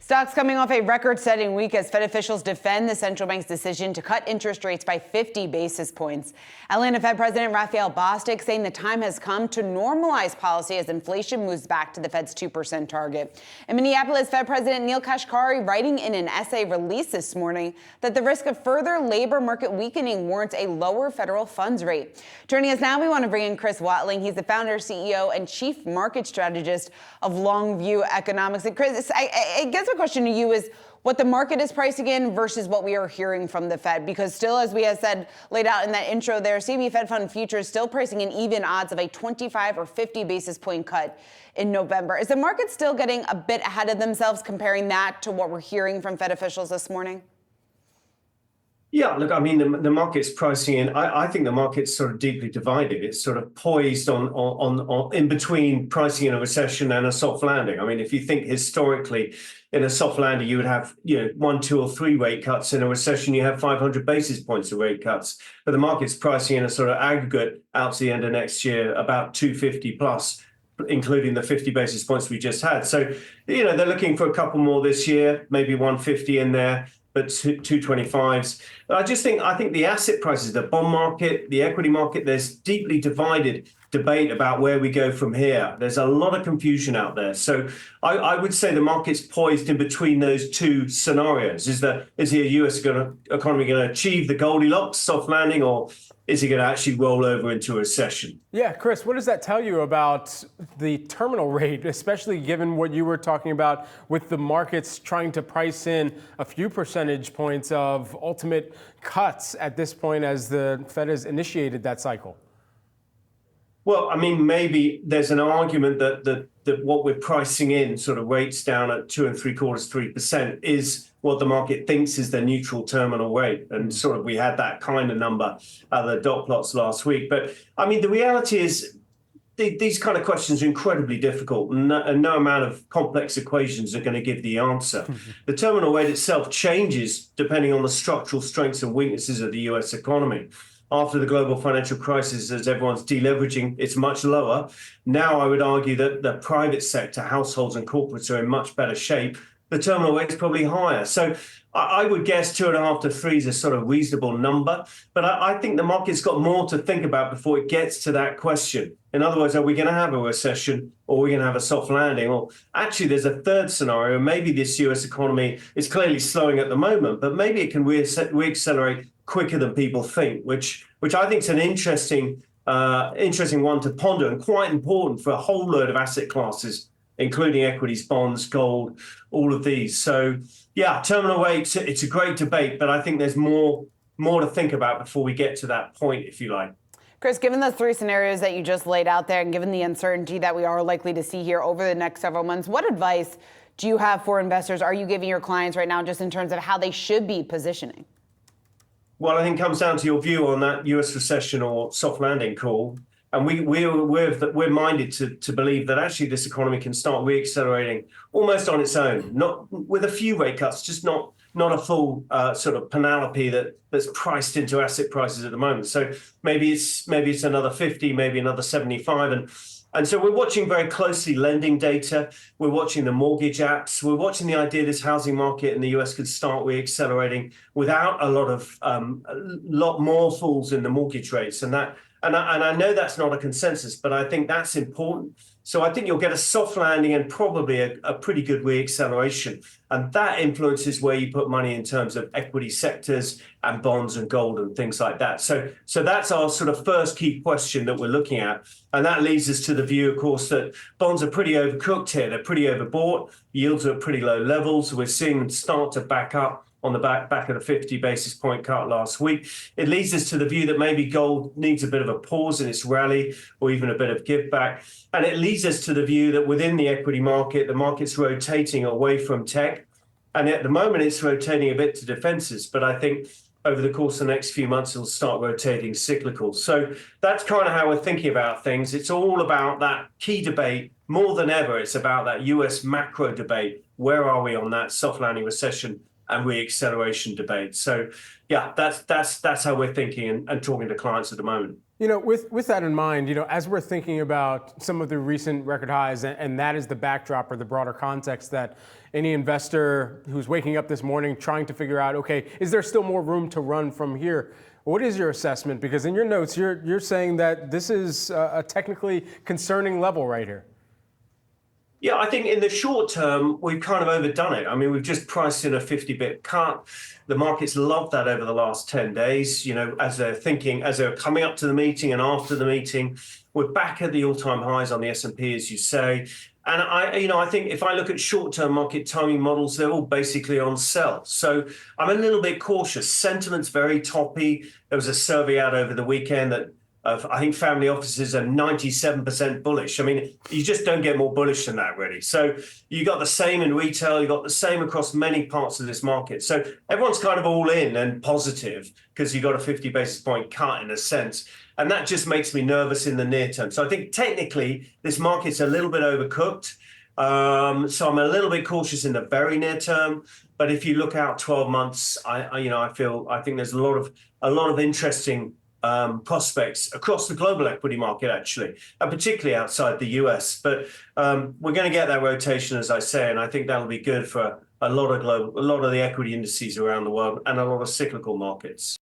Stocks coming off a record-setting week as Fed officials defend the central bank's decision to cut interest rates by 50 basis points. Atlanta Fed President Raphael Bostic saying the time has come to normalize policy as inflation moves back to the Fed's 2% target. In Minneapolis, Fed President Neil Kashkari writing in an essay released this morning that the risk of further labor market weakening warrants a lower federal funds rate. Joining us now, we want to bring in Chris Watling. He's the founder, CEO, and chief market strategist of Longview Economics. And Chris, I guess my question to you is what the market is pricing in versus what we are hearing from the Fed, because still, as we have said, laid out in that intro there, CME Fed Fund futures still pricing in even odds of a 25 or 50 basis point cut in November. Is the market still getting a bit ahead of themselves comparing that to what we're hearing from Fed officials this morning? Yeah, look, I mean, the market's pricing in. I think the market's sort of deeply divided. It's sort of poised on in between pricing in a recession and a soft landing. I mean, if you think historically, in a soft landing, you would have 1, 2, or 3 rate cuts. In a recession, you have 500 basis points of rate cuts. But the market's pricing in a sort of aggregate out to the end of next year, about 250 plus, including the 50 basis points we just had. So, they're looking for a couple more this year, maybe 150 in there, but 225s. I think the asset prices, the bond market, the equity market, there's deeply divided debate about where we go from here. There's a lot of confusion out there. So I would say the market's poised in between those two scenarios. Is the US economy going to achieve the Goldilocks soft landing, or is it going to actually roll over into a recession? Yeah, Chris, what does that tell you about the terminal rate, especially given what you were talking about with the markets trying to price in a few percentage points of ultimate cuts at this point as the Fed has initiated that cycle? Well, I mean, maybe there's an argument that what we're pricing in, sort of rates down at 2.75%, 3%, is what the market thinks is the neutral terminal rate. And sort of we had that kind of number at the dot plots last week. But I mean, the reality is these kind of questions are incredibly difficult, and no amount of complex equations are going to give the answer. The terminal rate itself changes depending on the structural strengths and weaknesses of the US economy. After the global financial crisis, as everyone's deleveraging, it's much lower. Now, I would argue that the private sector, households and corporates are in much better shape. The terminal rate is probably higher. So I would guess 2.5 to 3 is a sort of reasonable number. But I think the market's got more to think about before it gets to that question. In other words, are we going to have a recession, or are we going to have a soft landing? Or actually, there's a third scenario. Maybe this US economy is clearly slowing at the moment, but maybe it can reaccelerate quicker than people think, which I think is an interesting one to ponder, and quite important for a whole load of asset classes, including equities, bonds, gold, all of these. So yeah, terminal rates, it's a great debate, but I think there's more to think about before we get to that point, if you like. Chris, given the 3 scenarios that you just laid out there, and given the uncertainty that we are likely to see here over the next several months, what advice do you have for investors? Are you giving your clients right now, just in terms of how they should be positioning? Well, I think it comes down to your view on that US recession or soft landing call. And we're minded to believe that actually this economy can start reaccelerating almost on its own, not with a few rate cuts, just not a full sort of panoply that's priced into asset prices at the moment. So maybe it's another 50, maybe another 75, and so we're watching very closely lending data. We're watching the mortgage apps. We're watching the idea this housing market in the US could start reaccelerating without a lot more falls in the mortgage rates, and I know that's not a consensus, but I think that's important. So I think you'll get a soft landing and probably a pretty good reacceleration. And that influences where you put money in terms of equity sectors and bonds and gold and things like that. So that's our sort of first key question that we're looking at. And that leads us to the view, of course, that bonds are pretty overcooked here. They're pretty overbought. Yields are at pretty low levels. We're seeing them start to back up on the back of the 50 basis point cut last week. It leads us to the view that maybe gold needs a bit of a pause in its rally, or even a bit of give back. And it leads us to the view that within the equity market, the market's rotating away from tech. And at the moment, it's rotating a bit to defenses. But I think over the course of the next few months, it'll start rotating cyclical. So that's kind of how we're thinking about things. It's all about that key debate. More than ever, it's about that US macro debate. Where are we on that soft landing, recession and reacceleration debate? So yeah, that's how we're thinking and talking to clients at the moment. With that in mind, as we're thinking about some of the recent record highs, and that is the backdrop or the broader context that any investor who's waking up this morning trying to figure out, okay, is there still more room to run from here? What is your assessment? Because in your notes, you're saying that this is a technically concerning level right here. Yeah, I think in the short term, we've kind of overdone it. I mean, we've just priced in a 50-bip cut. The markets loved that over the last 10 days, as they're coming up to the meeting and after the meeting. We're back at the all-time highs on the S&P, as you say. And I think if I look at short-term market timing models, they're all basically on sell. So I'm a little bit cautious. Sentiment's very toppy. There was a survey out over the weekend that I think family offices are 97% bullish. I mean, you just don't get more bullish than that, really. So you got the same in retail, you got the same across many parts of this market. So everyone's kind of all in and positive because you got a 50 basis point cut in a sense. And that just makes me nervous in the near term. So I think technically this market's a little bit overcooked. So I'm a little bit cautious in the very near term. But if you look out 12 months, I think there's a lot of interesting prospects across the global equity market, actually, and particularly outside the US. But we're going to get that rotation, as I say, and I think that'll be good for a lot of the equity indices around the world and a lot of cyclical markets.